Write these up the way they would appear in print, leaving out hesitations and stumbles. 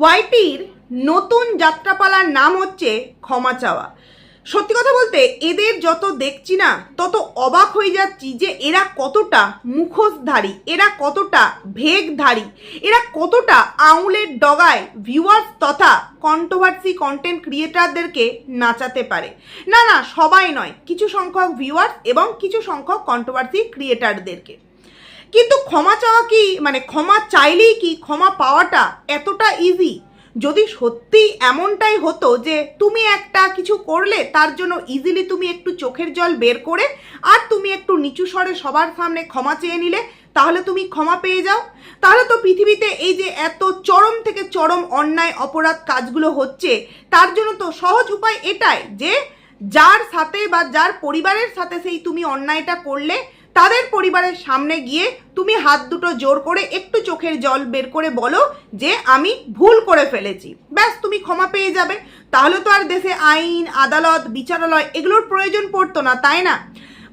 ওয়াইটির নতুন যাত্রাপালার নাম হচ্ছে ক্ষমা চাওয়া। সত্যি কথা বলতে এদের যত দেখছি না তত অবাক হয়ে যাচ্ছি যে এরা কতটা মুখোশধারী, এরা কতটা ভেগধারী, এরা কতটা আঙুলের ডগায় ভিউয়ার্স তথা কন্ট্রোভার্সি কন্টেন্ট ক্রিয়েটারদেরকে নাচাতে পারে। না না, সবাই নয়, কিছু সংখ্যক ভিউয়ার্স এবং কিছু সংখ্যক কন্ট্রোভার্সি ক্রিয়েটারদেরকে। কিন্তু ক্ষমা চাওয়া কি, মানে ক্ষমা চাইলেই কি ক্ষমা পাওয়াটা এতটা ইজি? যদি সত্যি এমনটাই হতো যে তুমি একটা কিছু করলে তার জন্য ইজিলি তুমি একটু চোখের জল বের করে আর তুমি একটু নিচু স্বরে সবার সামনে ক্ষমা চেয়ে নিলে, তাহলে তুমি ক্ষমা পেয়ে যাও, তাহলে তো পৃথিবীতে এই যে এত চরম থেকে চরম অন্যায় অপরাধ কাজগুলো হচ্ছে তার জন্য তো সহজ উপায় এটাই যে যার সাথে বা যার পরিবারের সাথে সেই তুমি অন্যায়টা করলে তাদের পরিবারের সামনে গিয়ে তুমি হাত দুটো জোর করে একটু চোখের জল বের করে বলো যে আমি ভুল করে ফেলেছি, ব্যাস তুমি ক্ষমা পেয়ে যাবে। তাহলে তো আর দেশে আইন, আদালত, বিচারালয় এগুলোর প্রয়োজন পড়তো না, তাই না?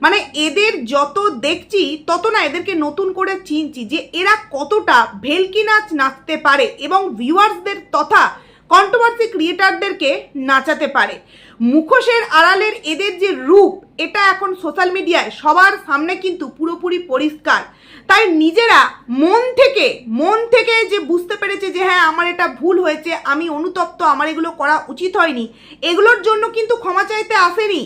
মানে এদের যত দেখছি তত না এদেরকে নতুন করে চিনছি যে এরা কতটা ভেলকি নাচ নাচতে পারে এবং ভিউয়ার্সদের তথা কন্ট্রোভার্সি ক্রিয়েটারদেরকে নাচাতে পারে। মুখোশের আড়ালের এদের যে রূপ, এটা এখন সোশ্যাল মিডিয়ায় সবার সামনে কিন্তু পুরোপুরি পরিষ্কার। তাই নিজেরা মন থেকে যে বুঝতে পেরেছে যে হ্যাঁ আমার এটা ভুল হয়েছে, আমি অনুতপ্ত, আমার এগুলো করা উচিত হয়নি, এগুলোর জন্য কিন্তু ক্ষমা চাইতে আসেনি।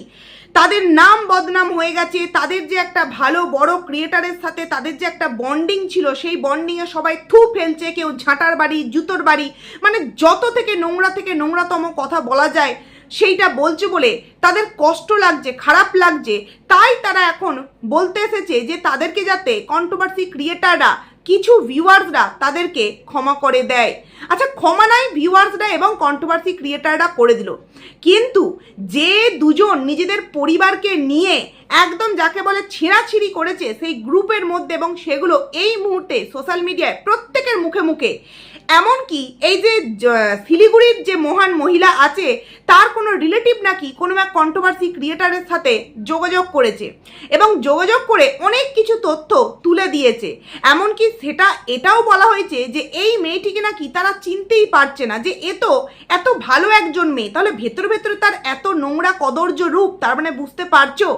তাদের নাম বদনাম হয়ে গেছে, তাদের যে একটা ভালো বড় ক্রিয়েটারের সাথে তাদের যে একটা বন্ডিং ছিল সেই বন্ডিংয়ে সবাই থু ফেলছে, কেউ ঝাঁটার বাড়ি, জুতোর বাড়ি, মানে যত থেকে নোংরাতম কথা বলা যায় সেইটা বলছে বলে তাদের কষ্ট লাগছে, খারাপ লাগছে। তাই তারা এখন বলতে এসেছে যে তাদেরকে যাতে কন্ট্রোভার্সি ক্রিয়েটাররা, কিছু ভিউয়ার্সরা তাদেরকে ক্ষমা করে দেয়। আচ্ছা, ক্ষমা নাই ভিউয়ার্সরা এবং কন্ট্রোভার্সি ক্রিয়েটাররা করে দিল, কিন্তু যে দুজন নিজেদের পরিবারকে নিয়ে একদম যাকে বলে ছেঁড়াছিঁড়ি করেছে সেই গ্রুপের মধ্যে, এবং সেগুলো এই মুহূর্তে সোশ্যাল মিডিয়ায় প্রত্যেকের মুখে মুখে, এমনকি এই যে শিলিগুড়ির যে মহান মহিলা আছে তার কোনো রিলেটিভ নাকি কোনো এক কন্ট্রোভার্সি ক্রিয়েটারের সাথে যোগাযোগ করেছে এবং যোগাযোগ করে অনেক কিছু তথ্য তুলে দিয়েছে। এমনকি এটাও বলা হয়েছে যে এই মেয়েটিকে নাকি তারা চিনতেই পারছে না, যে এত ভালো একজন মেয়ে, তাহলে ভেতরে ভেতরে তার এত নোংরা কদর্য রূপ। তার মানে বুঝতে পারছো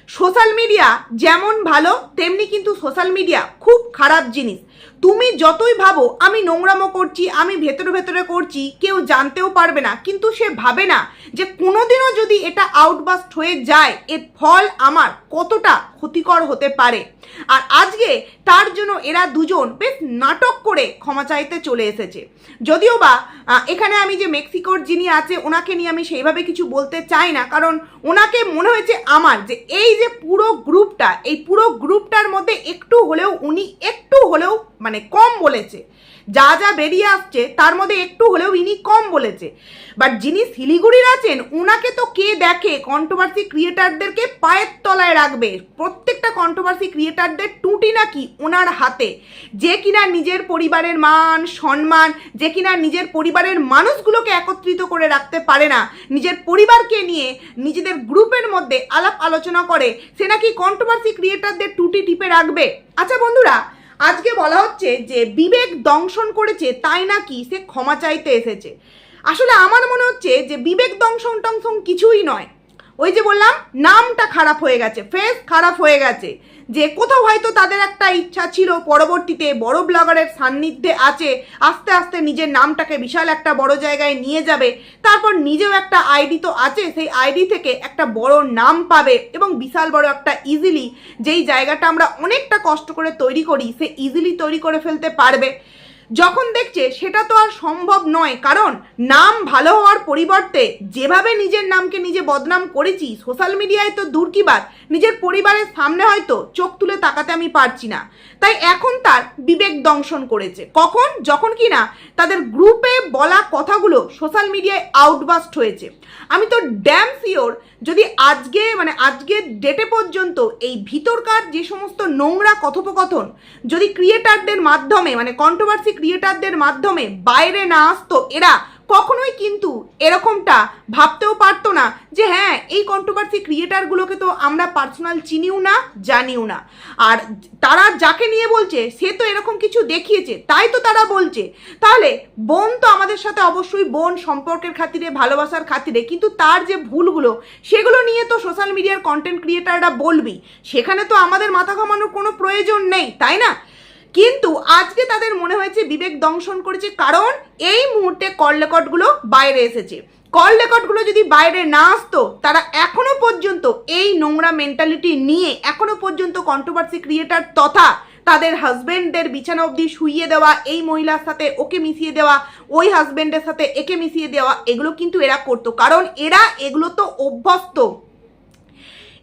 সোশ্যাল মিডিয়া যেমন ভালো তেমনি কিন্তু সোশ্যাল মিডিয়া খুব খারাপ জিনিস। তুমি যতই ভাবো আমি নোংরামো করছি, আমি ভেতরে করছি, কেউ জানতেও পারবে না, কিন্তু সে ভাবে না যে কোনোদিনও যদি এটা আউটবাস্ট হয়ে যায় এর ফল আমার কতটা ক্ষতিকর হতে পারে। আর আজকে তার জন্য এরা দুজন বেশ নাটক করে ক্ষমা চাইতে চলে এসেছে। যদিও বা এখানে আমি যে মেক্সিকোর যিনি আছে ওনাকে নিয়ে আমি সেইভাবে কিছু বলতে চাই না, কারণ ওনাকে মনে হয়েছে আমার যে এই যে পুরো গ্রুপটার মধ্যে উনি একটু হলেও মানে কম বলেছে, যা বেরিয়ে আসছে তার মধ্যে একটু হলেও ইনি কম বলেছে। বাট যিনি শিলিগুড়ির আছেন ওনাকে তো কে দেখে কন্ট্রোভার্সি ক্রিয়েটারদেরকে পায়ের তলায় রাখবে। প্রত্যেকটা কন্ট্রোভার্সি ক্রিয়েটারদের টুটি নাকি ওনার হাতে, যে কিনা নিজের পরিবারের মান সম্মান, যে কিনা নিজের পরিবারের মানুষগুলোকে একত্রিত করে রাখতে পারে না, নিজের পরিবারকে নিয়ে নিজেদের গ্রুপের মধ্যে আলাপ আলোচনা করে, সে নাকি কন্ট্রোভার্সি ক্রিয়েটারদের টুটি টিপে রাখবে। আচ্ছা বন্ধুরা, আজকে বলা হচ্ছে যে বিবেক দংশন করেছে তাই নাকি সে ক্ষমা চাইতে এসেছে। আসলে আমার মনে হচ্ছে যে বিবেক দংশন টংশন কিছুই নয়, ওই যে বললাম নামটা খারাপ হয়ে গেছে, ফেস খারাপ হয়ে গেছে, যে কোথাও হয়তো তাদের একটা ইচ্ছা ছিল পরবর্তীতে বড় ব্লগারের সান্নিধ্যে আছে, আস্তে আস্তে নিজের নামটাকে বিশাল একটা বড় জায়গায় নিয়ে যাবে, তারপর নিজেও একটা আইডি তো আছে, সেই আইডি থেকে একটা বড় নাম পাবে এবং বিশাল বড় একটা ইজিলি যেই জায়গাটা আমরা অনেকটা কষ্ট করে তৈরি করি সে ইজিলি তৈরি করে ফেলতে পারবে। যখন দেখছে সেটা তো আর সম্ভব নয়, কারণ নাম ভালো হওয়ার পরিবর্তে যেভাবে নিজের নামকে নিজে বদনাম করেছি সোশ্যাল মিডিয়ায় তো দূর কি বাদ, নিজের পরিবারের সামনে হয়তো চোখ তুলে তাকাতে আমি পারছি না। তাই এখন তার বিবেক দংশন করেছে, কখন? যখন কি না তাদের গ্রুপে বলা কথাগুলো সোশ্যাল মিডিয়ায় আউটবাস্ট হয়েছে। আমি তো ড্যাম শিওর যদি আজকের ডেটে পর্যন্ত এই ভিতরকার যে সমস্ত নোংরা কথোপকথন যদি ক্রিয়েটারদের মাধ্যমে, মানে কন্ট্রোভার্সি ক্রিয়েটারদের মাধ্যমে বাইরে না আসতো, এরা কখনোই কিন্তু এরকমটা ভাবতেও পারতো না যে হ্যাঁ এই কন্ট্রোভার্সি ক্রিয়েটারগুলোকে তো আমরা পার্সোনাল চিনিও না, জানিও না, আর তারা যাকে নিয়ে বলছে সে তো এরকম কিছু দেখিয়েছে তাই তো তারা বলছে। তাহলে বোন তো আমাদের সাথে অবশ্যই বোন, সম্পর্কের খাতিরে, ভালোবাসার খাতিরে, কিন্তু তার যে ভুলগুলো সেগুলো নিয়ে তো সোশ্যাল মিডিয়ার কন্টেন্ট ক্রিয়েটাররা বলবি, সেখানে তো আমাদের মাথা ঘামানোর কোনো প্রয়োজন নেই, তাই না? কিন্তু আজকে তাদের মনে হয়েছে বিবেক দংশন করেছে, কারণ এই মুহূর্তে কল রেকর্ডগুলো বাইরে এসেছে। কল রেকর্ডগুলো যদি বাইরে না আসতো, তারা এখনো পর্যন্ত এই নোংরা মেন্টালিটি নিয়ে এখনো পর্যন্ত কন্ট্রোভার্সি ক্রিয়েটার তথা তাদের হাজবেন্ডদের বিছানা অবধি শুইয়ে দেওয়া, এই মহিলার সাথে ওকে মিশিয়ে দেওয়া, ওই হাজবেন্ডের সাথে একে মিশিয়ে দেওয়া, এগুলো কিন্তু এরা করতো, কারণ এরা এগুলো তো অভ্যস্ত।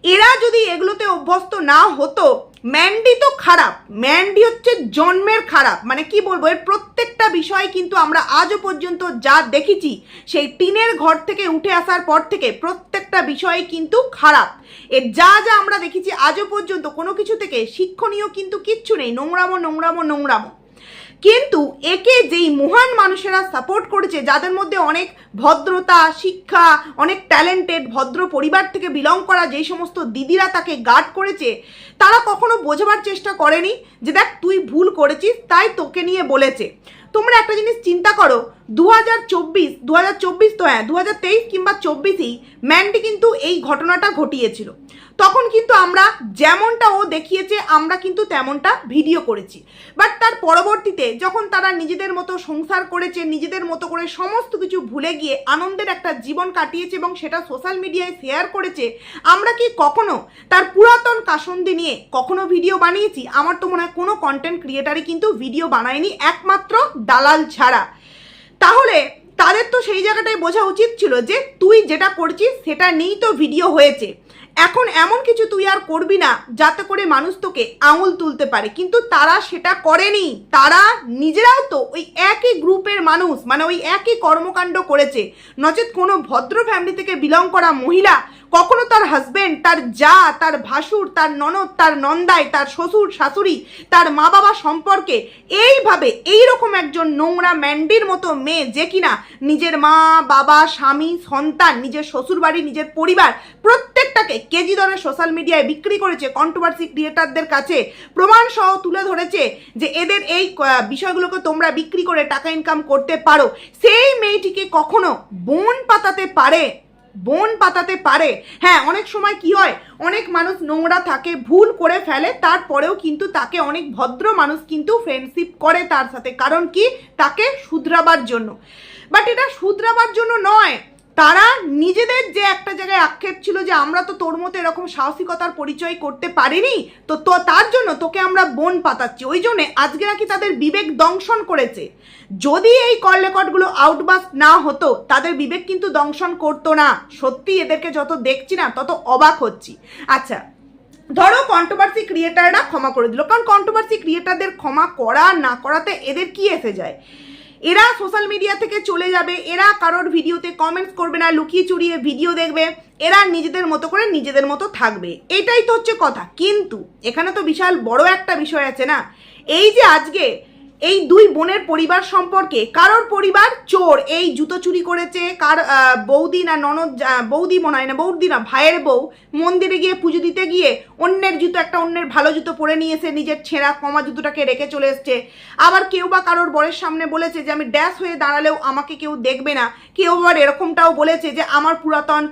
এরা যদি এগুলোতে অভ্যস্ত না হতো, ম্যান্ডি তো খারাপ, ম্যান্ডি হচ্ছে জন্মের খারাপ, মানে কি বলবো, এর প্রত্যেকটা বিষয় কিন্তু আমরা আজও পর্যন্ত যা দেখেছি, সেই টিনের ঘর থেকে উঠে আসার পর থেকে প্রত্যেকটা বিষয় কিন্তু খারাপ। এর যা যা আমরা দেখেছি আজও পর্যন্ত কোনো কিছু থেকে শিক্ষণীয় কিন্তু কিচ্ছু নেই, নোংরামো নোংরামো নোংরামো। কিন্তু একে যেই মহান মানুষেরা সাপোর্ট করেছে, যাদের মধ্যে অনেক ভদ্রতা, শিক্ষা, অনেক ট্যালেন্টেড, ভদ্র পরিবার থেকে বিলং করা যেই সমস্ত দিদিরা তাকে গার্ড করেছে, তারা কখনো বোঝাবার চেষ্টা করেনি যে দেখ তুই ভুল করেছিস তাই তোকে নিয়ে বলেছে। তোমরা একটা জিনিস চিন্তা করো, 2024 তো হ্যাঁ 2023 কিংবা 24ই ম্যান্ডি কিন্তু এই ঘটনাটা ঘটিয়েছিল। তখন কিন্তু আমরা যেমনটা ও দেখিয়েছে আমরা কিন্তু তেমনটা ভিডিও করেছি, বাট তার পরবর্তীতে যখন তারা নিজেদের মতো সংসার করেছে, নিজেদের মতো করে সমস্ত কিছু ভুলে গিয়ে আনন্দের একটা জীবন কাটিয়েছে এবং সেটা সোশ্যাল মিডিয়ায় শেয়ার করেছে, আমরা কি কখনো তার পুরাতন কাসন্দি নিয়ে কখনো ভিডিও বানিয়েছি? আমার তো মনে হয় কোনো কন্টেন্ট ক্রিয়েটারই কিন্তু ভিডিও বানায়নি, একমাত্র দালাল ছাড়া। তাহলে তাদের তো সেই জায়গাটায় বোঝা উচিত ছিল যে তুই যেটা করছিস সেটা নিয়েই তো ভিডিও হয়েছে, এখন এমন কিছু তুই আর করবি না যাতে করে মানুষ তোকে আঙুল তুলতে পারে। কিন্তু তারা সেটা করেনি, তারা নিজেরাও তো ওই একই গ্রুপের মানুষ, মানে ওই একই কর্মকাণ্ড করেছে। নচেত কোনো ভদ্র ফ্যামিলি থেকে বিলং করা মহিলা কখনো তার হাজবেন্ড, তার জা, তার ভাসুর, তার ননদ, তার নন্দাই, তার শ্বশুর শাশুড়ি, তার মা বাবা সম্পর্কে এইভাবে এইরকম একজন নোংরা ম্যান্ডির মতো মেয়ে, যে কিনা নিজের মা বাবা, স্বামী, সন্তান, নিজের শ্বশুরবাড়ি, নিজের পরিবার প্রত্যেকটাকে কেজি দরে সোশ্যাল মিডিয়ায় বিক্রি করেছে, কন্ট্রোভার্সি ক্রিয়েটারদের কাছে প্রমাণ সহ তুলে ধরেছে যে এদের এই বিষয়গুলোকে তোমরা বিক্রি করে টাকা ইনকাম করতে পারো, সেই মেয়েটিকে কখনো বোন পাতাতে পারে? বোন পাতাতে পারে? হ্যাঁ, অনেক সময় কি হয়, অনেক মানুষ নোংরা থাকে, ভুল করে ফেলে, তারপরেও কিন্তু তাকে অনেক ভদ্র মানুষ কিন্তু ফ্রেন্ডশিপ করে তার সাথে, কারণ কি তাকে শুধরাবার জন্য। বাট এটা শুধরাবার জন্য নয়, তারা নিজেদের যে একটা জায়গায় আক্ষেপ ছিল যে আমরা তো তোর মতো এরকম সাহসিকতার পরিচয় করতে পারিনি, তো তার জন্য তোকে আমরা বোন পাতাচ্ছি। ওই জন্যে আজকে নাকি তাদের বিবেক দংশন করেছে। যদি এই কল রেকর্ডগুলো আউটবাস্ট না হতো, তাদের বিবেক কিন্তু দংশন করতো না। সত্যি এদেরকে যত দেখছি না তত অবাক হচ্ছি। আচ্ছা, ধরো কন্ট্রোভার্সি ক্রিয়েটাররা ক্ষমা করে দিল, কারণ কন্ট্রোভার্সি ক্রিয়েটারদের ক্ষমা করা না করাতে এদের কি এসে যায়? এরা সোশ্যাল মিডিয়া থেকে চলে যাবে, এরা কারোর ভিডিওতে কমেন্টস করবে না, লুকিয়ে চুরিয়ে ভিডিও দেখবে, এরা নিজেদের মতো করে নিজেদের মতো থাকবে, এটাই তো হচ্ছে কথা। কিন্তু এখানে তো বিশাল বড় একটা বিষয় আছে না, এই যে আজকে এই দুই বোনের পরিবার সম্পর্কে কারোর পরিবার চোর, এই জুতো চুরি করেছে, কার বৌদি না ননদ, বৌদি মনে হয় না, বৌদি না ভাইয়ের বউ মন্দিরে গিয়ে পুজো দিতে গিয়ে অন্যের জুতো, একটা অন্যের ভালো জুতো পরে নিয়ে এসে নিজের ছেঁড়া কমা জুতোটাকে রেখে চলে এসছে। আবার কেউ বা কারোর বরের সামনে বলেছে যে আমি ড্যাশ হয়ে দাঁড়ালেও আমাকে কেউ দেখবে না। কেউ আবার এরকমটাও বলেছে যে আমার পুরাতন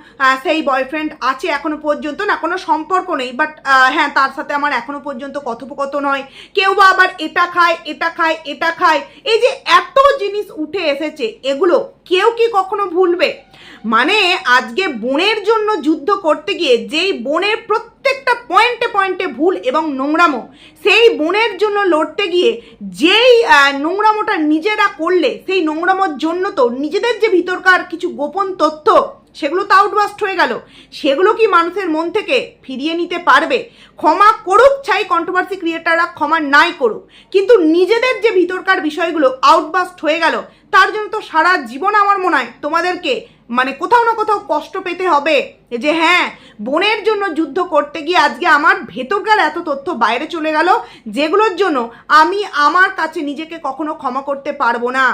সেই বয়ফ্রেন্ড আছে এখনো পর্যন্ত, না কোনো সম্পর্ক নেই, বাট হ্যাঁ তার সাথে আমার এখনো পর্যন্ত কথোপকথন হয়। কেউ বা আবার এটা খায়, এটা খায়, এটা খায়। এই যে এত জিনিস উঠে এসেছে, এগুলো কেউ কি কখনো ভুলবে? মানে আজকে বোনের জন্য যুদ্ধ করতে গিয়ে যেই বোনের প্রত্যেকটা পয়েন্টে পয়েন্টে ভুল এবং নোংরামো, সেই বোনের জন্য লড়তে গিয়ে যেই নোংরামোটা নিজেরা করলে, সেই নোংরামোর জন্য তো নিজেদের যে ভিতরকার কিছু গোপন তথ্য সেগুলো তো আউটবাস্ট হয়ে গেল। সেগুলো কি মানুষের মন থেকে ফিরিয়ে নিতে পারবে? ক্ষমা করুক চাই কন্ট্রোভার্সি ক্রিয়েটাররা, ক্ষমা নাই করুক, কিন্তু নিজেদের যে ভিতরকার বিষয়গুলো আউটবাস্ট হয়ে গেল, তার জন্য তো সারা জীবন আমার মনে হয় তোমাদেরকে মানে কোথাও না কোথাও কষ্ট পেতে হবে যে হ্যাঁ, বোনের জন্য যুদ্ধ করতে গিয়ে আজকে আমার ভেতরকার এত তথ্য বাইরে চলে গেল, যেগুলোর জন্য আমি আমার কাছে নিজেকে কখনো ক্ষমা করতে পারবো না।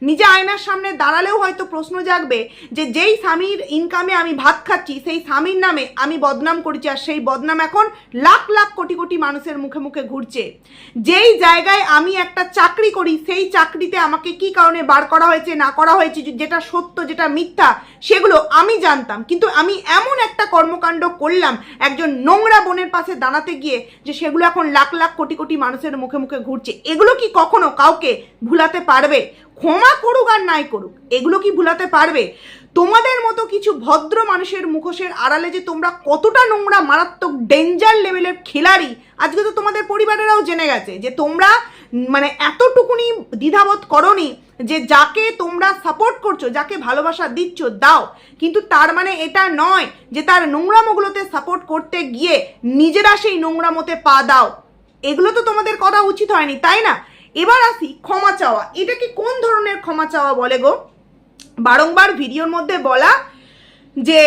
নিজে আয়নার সামনে দাঁড়ালেও হয়তো প্রশ্ন জাগবে যে যেই স্বামীর ইনকামে আমি ভাত খাচ্ছি সেই স্বামীর নামে আমি বদনাম করেছি, আর সেই বদনাম এখন লাখ লাখ কোটি কোটি মানুষের মুখে মুখে ঘুরছে। যেই জায়গায় আমি একটা চাকরি করি সেই চাকরিতে আমাকে কি কারণে বার করা হয়েছে না করা হয়েছে, যেটা সত্য যেটা মিথ্যা সেগুলো আমি জানতাম, কিন্তু আমি এমন একটা কর্মকাণ্ড করলাম একজন নোংরা বোনের পাশে দাঁড়াতে গিয়ে যে সেগুলো এখন লাখ লাখ কোটি কোটি মানুষের মুখে মুখে ঘুরছে। এগুলো কি কখনো কাউকে ভুলাতে পারবে? ক্ষমা করুক আর নাই করুক, এগুলো কি ভুলাতে পারবে? তোমাদের মতো কিছু ভদ্র মানুষের মুখোশের আড়ালে যে তোমরা কতটা নোংরা মারাত্মক ডেঞ্জার লেভেলের খিলাড়ি, আজকে তো তোমাদের পরিবারেরাও জেনে গেছে যে তোমরা মানে এতটুকুনি দ্বিধাবোধ করনি যে যাকে তোমরা সাপোর্ট করছো, যাকে ভালোবাসা দিচ্ছ দাও, কিন্তু তার মানে এটা নয় যে তার নোংরামোগুলোতে সাপোর্ট করতে গিয়ে নিজেরা সেই নোংরামোতে পা দাও। এগুলো তো তোমাদের করা উচিত হয়নি, তাই না? এবার আসি ক্ষমা চাওয়া। এটা কি কোন ধরনের ক্ষমা চাওয়া বলে গো? বারংবার ভিডিওর মধ্যে বলা যে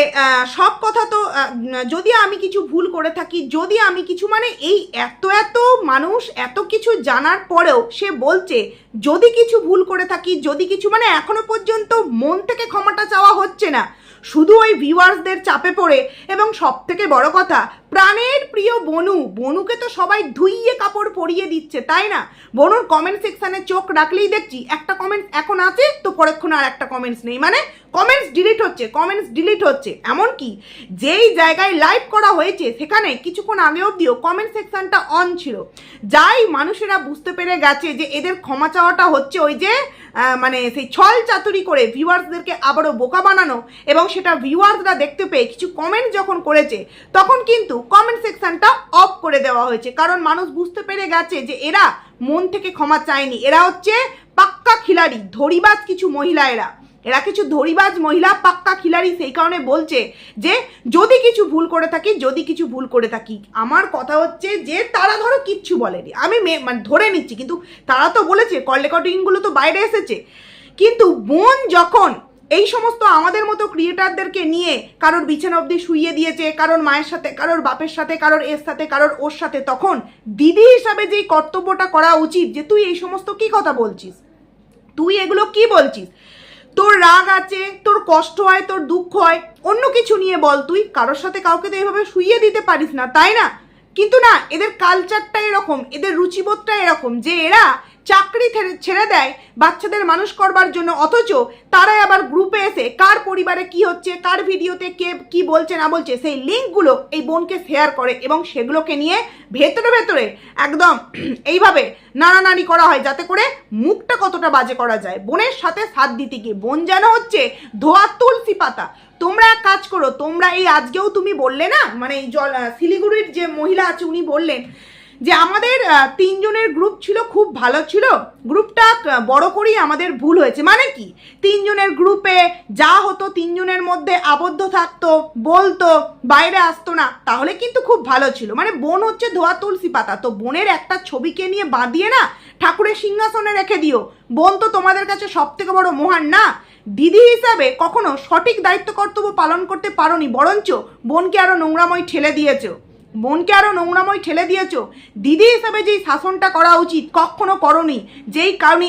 সব কথা তো যদি আমি কিছু ভুল করে থাকি, যদি আমি কিছু মানে এই এত এত মানুষ এত কিছু জানার পরেও সে বলছে যদি কিছু ভুল করে থাকি, যদি কিছু মানে এখনো পর্যন্ত মন থেকে ক্ষমাটা চাওয়া হচ্ছে না, শুধু ওই ভিউয়ার্সদের চাপে পড়ে। এবং সব থেকে বড় কথা, প্রাণের প্রিয় বনুকে তো সবাই ধুইয়ে কাপড় পরিয়ে দিচ্ছে, তাই না? বনুর কমেন্ট সেকশানে চোখ রাখলেই দেখছি একটা কমেন্ট এখন আছে তো পরেক্ষণ আর একটা কমেন্টস নেই, মানে কমেন্টস ডিলিট হচ্ছে। এমনকি যেই জায়গায় লাইভ করা হয়েছে সেখানে কিছুক্ষণ আগে অবধিও কমেন্ট সেকশনটা অন ছিল। যাই মানুষেরা বুঝতে পেরে গেছে যে এদের ক্ষমা চাওয়াটা হচ্ছে ওই যে মানে সেই ছল চাতুরি করে ভিউয়ার্সদেরকে আবারও বোকা বানানো, এবং সেটা ভিউয়ার্সরা দেখতে পেয়ে কিছু কমেন্ট যখন করেছে তখন কিন্তু কমেন্ট সেকশনটা অফ করে দেওয়া হয়েছে, কারণ মানুষ বুঝতে পেরে গেছে যে এরা মন থেকে ক্ষমা চায়নি। এরা হচ্ছে পাক্কা খিলাড়ি, ধরিবাজ কিছু মহিলা, এরা কিছু ধরিবাজ মহিলা, পাক্কা খিলাড়ি। সেই কারণে বলছে যে যদি কিছু ভুল করে থাকি। আমার কথা হচ্ছে যে তারা ধরো কিচ্ছু বলেনি, আমি মানে ধরে নিচ্ছি, কিন্তু তারা তো বলেছে, কল রেকর্ডিংগুলো তো বাইরে এসেছে। কিন্তু বোন যখন এই সমস্ত আমাদের মতো ক্রিয়েটারদেরকে নিয়ে কারোর বিছানা অবধি শুইয়ে দিয়েছে, কারোর মায়ের সাথে, কারোর বাপের সাথে, কারোর এর সাথে, কারোর ওর সাথে, তখন দিদি হিসাবে যেই কর্তব্যটা করা উচিত যে তুই এই সমস্ত কি কথা বলছিস, তুই এগুলো কি বলছিস, তোর রাগ আছে, তোর কষ্ট হয়, তোর দুঃখ হয়, অন্য কিছু নিয়ে বল। তুই কারোর সাথে কাউকে তো এইভাবে শুইয়ে দিতে পারিস না, তাই না? কিন্তু না, এদের কালচারটা এরকম, এদের রুচিবোধটা এরকম যে এরা চাকরি ছেড়ে দেয় বাচ্চাদের মানুষ করবার জন্য, অথচ তারাই আবার গ্রুপে এসে কার পরিবারে কি হচ্ছে, কার ভিডিওতে কে কি বলছে না বলছে সেই লিঙ্কগুলো এই বোনকে শেয়ার করে, এবং সেগুলোকে নিয়ে ভেতরে একদম এইভাবে নাড়ানাড়ি করা হয় যাতে করে মুখটা কতটা বাজে করা যায়। বোনের সাথে সাথ দিতে গিয়ে বোন যেন হচ্ছে ধোয়া তুলসী পাতা। তোমরা এক কাজ করো, তোমরা এই আজকেও তুমি বললে না, মানে এই শিলিগুড়ির যে মহিলা আছে উনি বললেন যে আমাদের 3 জনের গ্রুপ ছিল, খুব ভালো ছিল, গ্রুপটা বড় করেই আমাদের ভুল হয়েছে। মানে কি, 3 জনের গ্রুপে যা হতো 3 জনের মধ্যে আবদ্ধ থাকতো, বলতো, বাইরে আসতো না, তাহলে কিন্তু খুব ভালো ছিল। মানে বোন হচ্ছে ধোয়া তুলসী পাতা, তো বোনের একটা ছবিকে নিয়ে বাঁধিয়ে না ঠাকুরের সিংহাসনে রেখে দিও। বোন তো তোমাদের কাছে সব থেকে বড় মহান না? দিদি হিসাবে কখনো সঠিক দায়িত্ব কর্তব্য পালন করতে পারোনি, বরঞ্চ বোনকে আরো নোংরাময় ঠেলে দিয়েছো। দিদি হিসাবে যেই শাসনটা করা উচিত কখনো করনি, যেই কারণে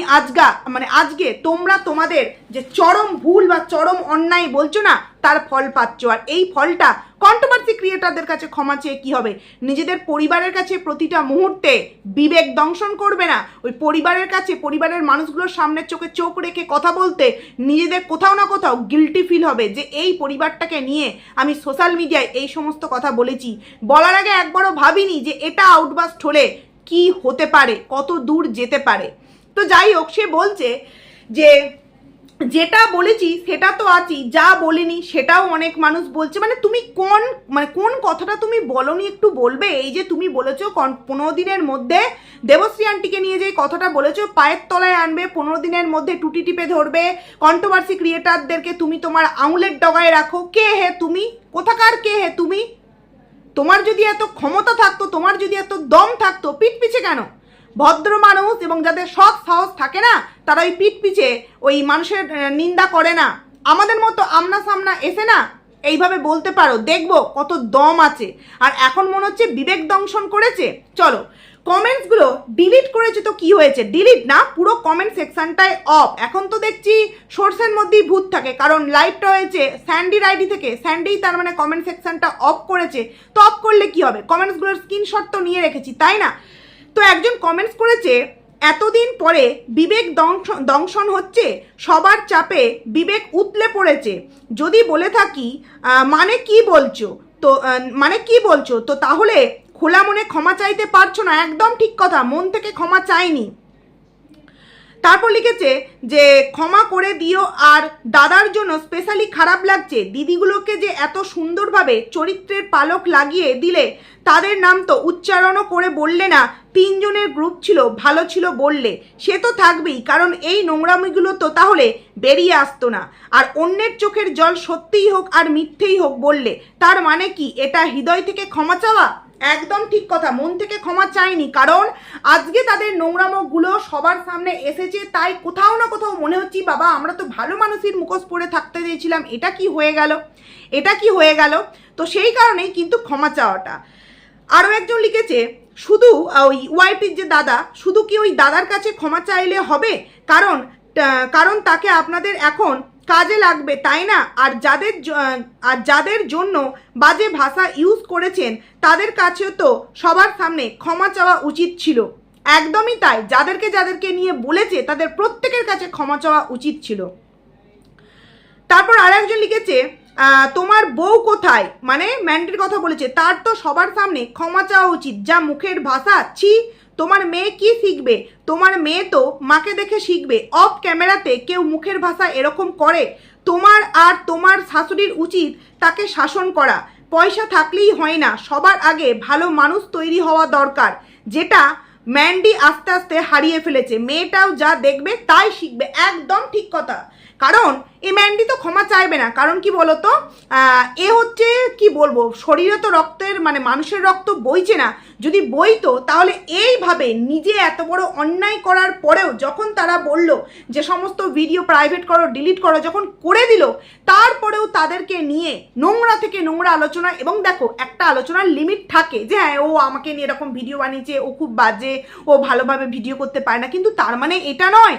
আজকে তোমরা তোমাদের যে চরম ভুল বা চরম অন্যায় বলছো না তার ফল পাচ্ছ। আর এই ফলটা কন্ট্রোভার্সি ক্রিয়েটারদের কাছে ক্ষমা চেয়ে কী হবে? নিজেদের পরিবারের কাছে প্রতিটা মুহূর্তে বিবেক দংশন করবে না? ওই পরিবারের কাছে, পরিবারের মানুষগুলোর সামনের চোখে চোখ রেখে কথা বলতে নিজেদের কোথাও না কোথাও গিল্টি ফিল হবে যে এই পরিবারটাকে নিয়ে আমি সোশ্যাল মিডিয়ায় এই সমস্ত কথা বলেছি। বলার আগে একবারও ভাবিনি যে এটা আউটবাস্ট হলে কি হতে পারে, কত দূর যেতে পারে। তো যাই হোক, সে বলছে যে যেটা বলেছি সেটা তো আছি, যা বলিনি সেটাও অনেক মানুষ বলছে। মানে তুমি কোন কথাটা তুমি বলনি একটু বলবে? এই যে তুমি বলেছো 15 দিনের মধ্যে দেবশ্রী আন্টিকে নিয়ে যে কথাটা বলেছো পায়ের তলায় আনবে, 15 দিনের মধ্যে টুটি টিপে ধরবে, কন্ট্রোভার্সি ক্রিয়েটারদেরকে তুমি তোমার আঙুলের ডগায় রাখো। কে হে তুমি? কোথাকার কে হে তুমি? তোমার যদি এত ক্ষমতা থাকতো, তোমার যদি এত দম থাকতো, পিঠ পিছে কেন? ভদ্র মানুষ এবং যাদের সৎ সাহস থাকে না, তারা ওই পিঠ পিছে ওই মানুষের নিন্দা করে না। আমাদের মতো আমনা সামনা এসে না এইভাবে বলতে পারো, দেখবো কত দম আছে। আর এখন মনে হচ্ছে বিবেক দংশন করেছে। চলো, কমেন্টসগুলো ডিলিট করেছে তো কি হয়েছে, ডিলিট না, পুরো কমেন্ট সেকশনটাই অফ। এখন তো দেখছি সোর্সের মধ্যেই ভূত থাকে, কারণ লাইভটা হয়েছে স্যান্ডির আইডি থেকে, স্যান্ডি তার মানে কমেন্ট সেকশনটা অফ করেছে। তো অফ করলে কি হবে, কমেন্টসগুলোর স্ক্রিনশট তো নিয়ে রেখেছি, তাই না? তো একজন কমেন্টস করেছে, এতদিন পরে বিবেক দংশন হচ্ছে, সবার চাপে বিবেক উতলে পড়েছে। যদি বলে থাকি মানে কি বলছো তো তাহলে খোলা মনে ক্ষমা চাইতে পারছো না। একদম ঠিক কথা, মন থেকে ক্ষমা চাইনি। তারপর লিখেছে যে ক্ষমা করে দিও, আর দাদার জন্য স্পেশালি খারাপ লাগছে, দিদিগুলোকে যে এত সুন্দরভাবে চরিত্রের পালক লাগিয়ে দিলে, তাদের নাম তো উচ্চারণও করে বললে না, 3 জনের গ্রুপ ছিল, ভালো ছিল বললে, সে তো থাকবেই, কারণ এই নোংরামিগুলো তো তাহলে বেরিয়ে আসতো না। আর অন্যের চোখের জল সত্যিই হোক আর মিথ্যেই হোক বললে, তার মানে কি এটা হৃদয় থেকে ক্ষমা চাওয়া? একদম ঠিক কথা, মন থেকে ক্ষমা চাইনি, কারণ আজকে তাদের নোংরামোগুলো সবার সামনে এসেছে, তাই কোথাও না কোথাও মনে হচ্ছে বাবা আমরা তো ভালো মানুষের মুখোশ পরে থাকতে চেয়েছিলাম, এটা কি হয়ে গেল। তো সেই কারণেই কিন্তু ক্ষমা চাওয়াটা। আরও একজন লিখেছে, শুধু ওই ওয়াইপির যে দাদা, শুধু কি ওই দাদার কাছে ক্ষমা চাইলে হবে? কারণ তাকে আপনাদের এখন কাজে লাগবে, তাই না? আর যাদের জন্য বাজে ভাষা ইউজ করেছেন, তাদের কাছেও তো সবার সামনে ক্ষমা চাওয়া উচিত ছিল। একদমই তাই, যাদেরকে নিয়ে বলেছে তাদের প্রত্যেকের কাছে ক্ষমা চাওয়া উচিত ছিল। তারপর আর একজন লিখেছে, তোমার বউ কোথায়, মানে ম্যান্ডির কথা বলেছে, তার তো সবার সামনে ক্ষমা চাওয়া উচিত, যা মুখের ভাষা, ছি। তোমার মেয়ে কি শিখবে? তোমার মেয়ে তো মাকে দেখে শিখবে। অফ ক্যামেরাতে কেউ মুখের ভাষা এরকম করে? তোমার শাশুড়ির উচিত তাকে শাসন করা। পয়সা থাকলেই হয় না, সবার আগে ভালো মানুষ তৈরি হওয়া দরকার, যেটা ম্যান্ডি আস্তে আস্তে হারিয়ে ফেলেছে। মেয়েটাও যা দেখবে তাই শিখবে। একদম ঠিক কথা, কারণ এই ম্যান্ডি তো ক্ষমা চাইবে না, কারণ কি বলতো, এ হচ্ছে কি বলবো, শরীরে তো রক্তের মানে মানুষের রক্ত বইছে না, যদি বইতো তাহলে এইভাবে নিজে এত বড় অন্যায় করার পরেও যখন তারা বলল যে সমস্ত ভিডিও প্রাইভেট করো, ডিলিট করো, যখন করে দিল, তারপরেও তাদেরকে নিয়ে নোংরা থেকে নোংরা আলোচনা। এবং দেখো, একটা আলোচনার লিমিট থাকে যে হ্যাঁ ও আমাকে নিয়ে এরকম ভিডিও বানিয়েছে, ও খুব বাজে, ও ভালোভাবে ভিডিও করতে পারে না, কিন্তু তার মানে এটা নয়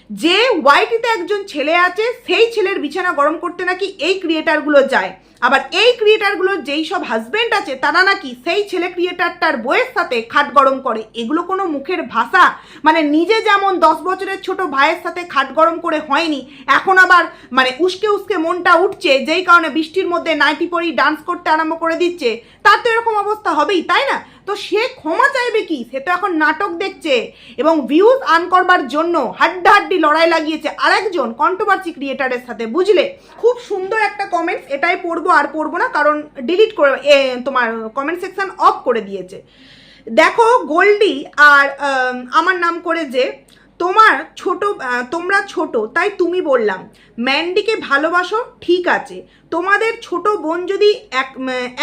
যে ওয়াইটিতে একজন ছেলে আছে, সেই ছেলের বিছানা গরম করতে নাকি এই ক্রিয়েটারগুলো যায়। আবার এই ক্রিয়েটারগুলোর যেই সব হাজব্যান্ড আছে, তারা নাকি সেই ছেলে ক্রিয়েটারটার বইয়ের সাথে খাট গরম করে। এগুলো কোনো মুখের ভাষা? মানে নিজে যেমন 10 বছরের ছোট ভাইয়ের সাথে খাট গরম করে হয়নি, এখন আবার মানে উস্কে মনটা উঠছে, যেই কারণে বৃষ্টির মধ্যে নাইটি পরেই ডান্স করতে আরম্ভ করে দিচ্ছে, তার তো এরকম অবস্থা হবেই, তাই না? তো সে ক্ষমা চাইবে কি? সে তো এখন নাটক দেখছে এবং ভিউজ আর্ন করবার জন্য হাড্ডাহাড্ডি লড়াই লাগিয়েছে আরেকজন কন্ট্রোভার্সি ক্রিয়েটারের সাথে, বুঝলে? খুব সুন্দর একটা কমেন্টস, এটাই পড়বো, আর পড়বো না, কারণ ডিলিট করে তোমার কমেন্ট সেকশন অফ করে দিয়েছে। দেখো গোল্ডি আর আমার নাম করে যে, তোমরা ছোট তাই তুমি বললাম, ম্যান্ডিকে ভালোবাসো, ঠিক আছে, তোমাদের ছোট বোন যদি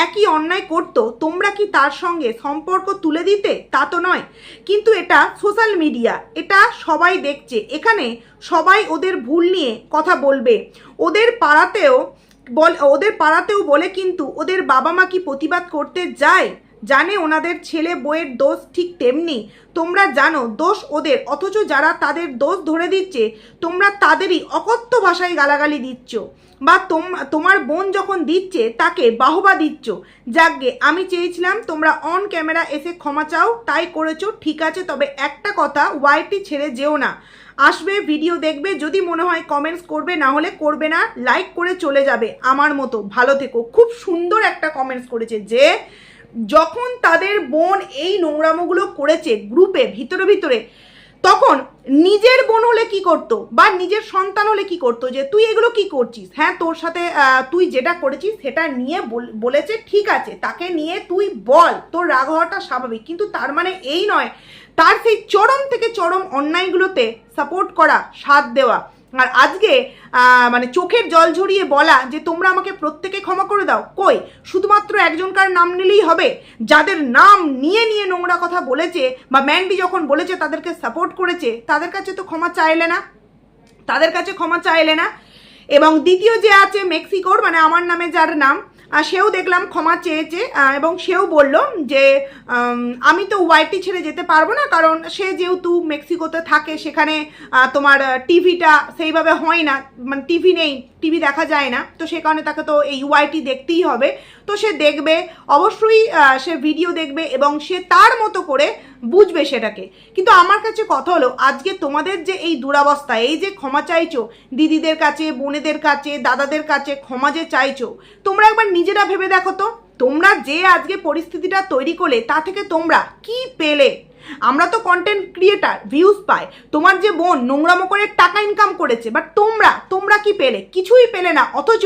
একই অন্যায় করতো, তোমরা কি তার সঙ্গে সম্পর্ক তুলে দিতে? তা তো নয়, কিন্তু এটা সোশ্যাল মিডিয়া, এটা সবাই দেখছে, এখানে সবাই ওদের ভুল নিয়ে কথা বলবে। ওদের পাড়াতেও বলে, কিন্তু ওদের বাবা মা কি প্রতিবাদ করতে যায়? জানে ওনাদের ছেলে বউয়ের দোষ ঠিক তেমনি, তোমরা জানো দোষ ওদের, অথচ যারা তাদের দোষ ধরে দিচ্ছে, তোমরা তাদেরই অকথ্য ভাষায় গালাগালি দিচ্ছ, বা তোমার বোন যখন দিচ্ছে তাকে বাহবা দিচ্ছ। যাকগে, আমি চেয়েছিলাম তোমরা অন ক্যামেরা এসে ক্ষমা চাও, তাই করেছো, ঠিক আছে। তবে একটা কথা, ওয়াইটি ছেড়ে যেও না, আসবে, ভিডিও দেখবে, যদি মনে হয় কমেন্টস করবে, না হলে করবে না, লাইক করে চলে যাবে আমার মতো, ভালো থেকো। খুব সুন্দর একটা কমেন্টস করেছে যে যখন তাদের বোন এই নোংরামোগুলো করেছে গ্রুপে ভিতরে, তখন নিজের বোন হলে কি করতো, বা নিজের সন্তান হলে কি করতো, যে তুই এগুলো কি করছিস, হ্যাঁ তোর সাথে তুই যেটা করেছিস সেটা নিয়ে বলেছে, ঠিক আছে, তাকে নিয়ে তুই বল, তোর রাগ হওয়াটা স্বাভাবিক, কিন্তু তার মানে এই নয় তার সেই চরম থেকে চরম অন্যায়গুলোতে সাপোর্ট করা, সাথ দেওয়া। আর আজকে মানে চোখের জল ঝরিয়ে বলা যে তোমরা আমাকে প্রত্যেকে ক্ষমা করে দাও, কই শুধুমাত্র একজনকার নাম নিলেই হবে? যাদের নাম নিয়ে নোংরা কথা বলেছে, বা ম্যান্ডি যখন বলেছে তাদেরকে সাপোর্ট করেছে, তাদের কাছে তো ক্ষমা চাইলে না, এবং দ্বিতীয় যে আছে মেক্সিকোর, মানে আমার নামে যার নাম, সেও দেখলাম ক্ষমা চেয়েছে এবং সেও বলল যে আমি তো ওয়াইটি ছেড়ে যেতে পারবো না, কারণ সে যেহেতু মেক্সিকোতে থাকে সেখানে তোমার টিভিটা সেইভাবে হয় না, মানে টিভি নেই, টিভি দেখা যায় না, তো সে কারণে তাকে তো এই ওয়াইটি দেখতেই হবে। তো সে দেখবে, অবশ্যই সে ভিডিও দেখবে এবং সে তার মতো করে বুঝবে সেটাকে। কিন্তু আমার কাছে কথা হলো, আজকে তোমাদের যে এই দুরাবস্থা, এই যে ক্ষমা চাইছো দিদিদের কাছে, বোনেদের কাছে, দাদাদের কাছে ক্ষমা যে চাইছো, তোমরা একবার নিজেরা ভেবে দেখো তো, তোমরা যে আজকে পরিস্থিতিটা তৈরি করলে তা থেকে তোমরা কি পেলে? আমরা তো কন্টেন্ট ক্রিয়েটার, ভিউজ পাই। তোমার যে বোন নোংরামো করে টাকা ইনকাম করেছে, বাট তোমরা কি পেলে? কিছুই পেলে না। অথচ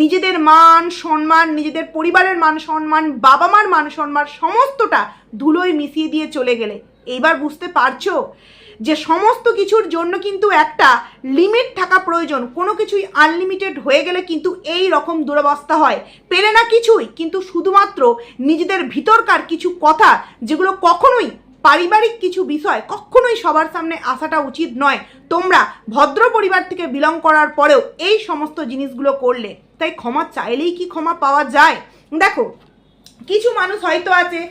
নিজেদের মান সম্মান, নিজেদের পরিবারের মান সম্মান, বাবা মার মান সম্মান সমস্তটা ধুলোয় মিশিয়ে দিয়ে চলে গেলে। এইবার বুঝতে পারছো যে সমস্ত কিছুর জন্য কিন্তু একটা লিমিট থাকা প্রয়োজন। কোনো কিছুই আনলিমিটেড হয়ে গেলে কিন্তু এই রকম দুরবস্থা হয়। পেলে না কিছুই, কিন্তু শুধুমাত্র নিজেদের ভিতরকার কিছু কথা, যেগুলো কখনোই পারিবারিক কিছু বিষয় কখনোই সবার সামনে আসাটা উচিত নয়। তোমরা ভদ্র পরিবার থেকে বিলং করার পরেও এই সমস্ত জিনিসগুলো করলে, তাই ক্ষমা চাইলেই কি ক্ষমা পাওয়া যায়? দেখো, কিছু মানুষ হয়তো আছে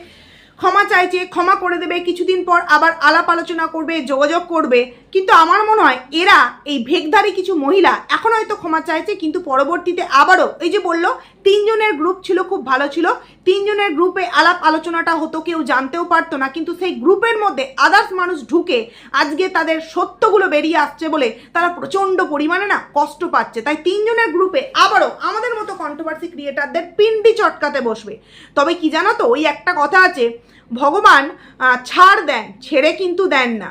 ক্ষমা চাইছে, ক্ষমা করে দেবে, কিছুদিন পর আবার আলাপ আলোচনা করবে, যোগাযোগ করবে। কিন্তু আমার মনে হয় এরা, এই ভেকধারী কিছু মহিলা এখন হয়তো ক্ষমা চাইছে, কিন্তু পরবর্তীতে আবারও, এই যে বললো 3 জনের গ্রুপ ছিল, খুব ভালো ছিল, 3 জনের গ্রুপে আলাপ আলোচনাটা হতো, কেউ জানতেও পারতো না, কিন্তু সেই গ্রুপের মধ্যে আদার্স মানুষ ঢুকে আজকে তাদের সত্যগুলো বেরিয়ে আসছে বলে তারা প্রচণ্ড পরিমাণে না কষ্ট পাচ্ছে। তাই 3 জনের গ্রুপে আবারও আমাদের মতো কন্ট্রোভার্সি ক্রিয়েটারদের পিন্ডি চটকাতে বসবে। তবে কি জানো তো, ওই একটা কথা আছে, ভগবান ছাড় দেন, ছেড়ে কিন্তু দেন না।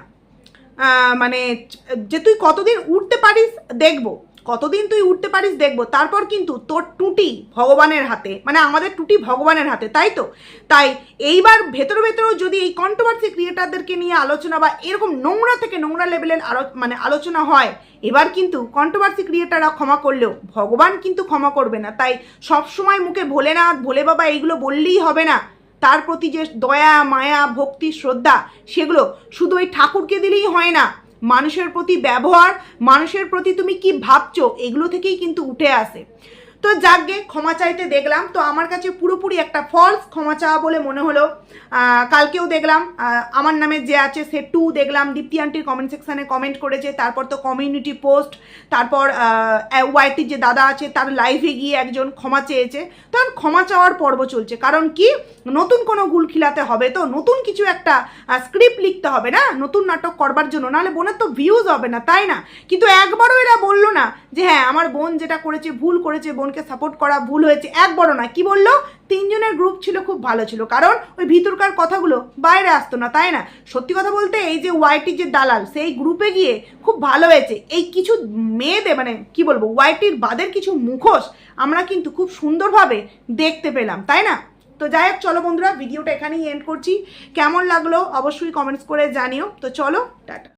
মানে যে তুই কতদিন উঠতে পারিস দেখবো, কতদিন তুই উঠতে পারিস দেখবো, তারপর কিন্তু তোর টুটি ভগবানের হাতে, মানে আমাদের টুটি ভগবানের হাতে, তাই তো? তাই এইবার ভেতরে যদি এই কন্ট্রোভার্সি ক্রিয়েটারদেরকে নিয়ে আলোচনা বা এরকম নোংরা থেকে নোংরা লেভেলের মানে আলোচনা হয়, এবার কিন্তু কন্ট্রোভার্সি ক্রিয়েটাররা ক্ষমা করলেও ভগবান কিন্তু ক্ষমা করবে না। তাই সবসময় মুখে ভোলেনাথ, ভোলে বাবা এইগুলো বললেই হবে না। তার প্রতি যে দয়া, মায়া, ভক্তি, শ্রদ্ধা, সেগুলো শুধু ওই ঠাকুরকে দিলেই হয় না। মানুষের প্রতি ব্যবহার, মানুষের প্রতি তুমি কি ভাবছো, এগুলো থেকেই কিন্তু উঠে আসে। তো যাকগে, ক্ষমা চাইতে দেখলাম, তো আমার কাছে পুরোপুরি একটা ফলস ক্ষমা চাওয়া বলে মনে হলো। কালকেও দেখলাম আমার নামে যে আছে সে 2 দেখলাম, দীপ্তি আন্টির কমেন্ট সেকশানে কমেন্ট করেছে, তারপর তো কমিউনিটি পোস্ট, তারপর ওয়াইটির যে দাদা আছে তার লাইভে গিয়ে একজন ক্ষমা চেয়েছে। তখন ক্ষমা চাওয়ার পর্ব চলছে, কারণ কি, নতুন কোনো গুল খিলাতে হবে, তো নতুন কিছু একটা স্ক্রিপ্ট লিখতে হবে না নতুন নাটক করবার জন্য, নাহলে বোনের তো ভিউজ হবে না, তাই না? কিন্তু একবারও এরা বললো না যে হ্যাঁ আমার বোন যেটা করেছে ভুল করেছে, বোনকে সাপোর্ট করা ভুল হয়েছে, একবারও না। কি বললো? 3 জনের গ্রুপ ছিল, খুব ভালো ছিল, কারণ ওই ভিতরকার কথাগুলো বাইরে আসতো না, তাই না? সত্যি কথা বলতে এই যে ওয়াইটির যে দালাল, সেই গ্রুপে গিয়ে খুব ভালো হয়েছে। এই কিছু মেয়েদের, মানে কি বলবো, ওয়াইটির বাদের কিছু মুখোশ আমরা কিন্তু খুব সুন্দরভাবে দেখতে পেলাম, তাই না? তো যাই হোক, চলো বন্ধুরা, ভিডিওটা এখানেই এন্ড করছি। কেমন লাগলো অবশ্যই কমেন্টস করে জানিও। তো চলো, টাটা।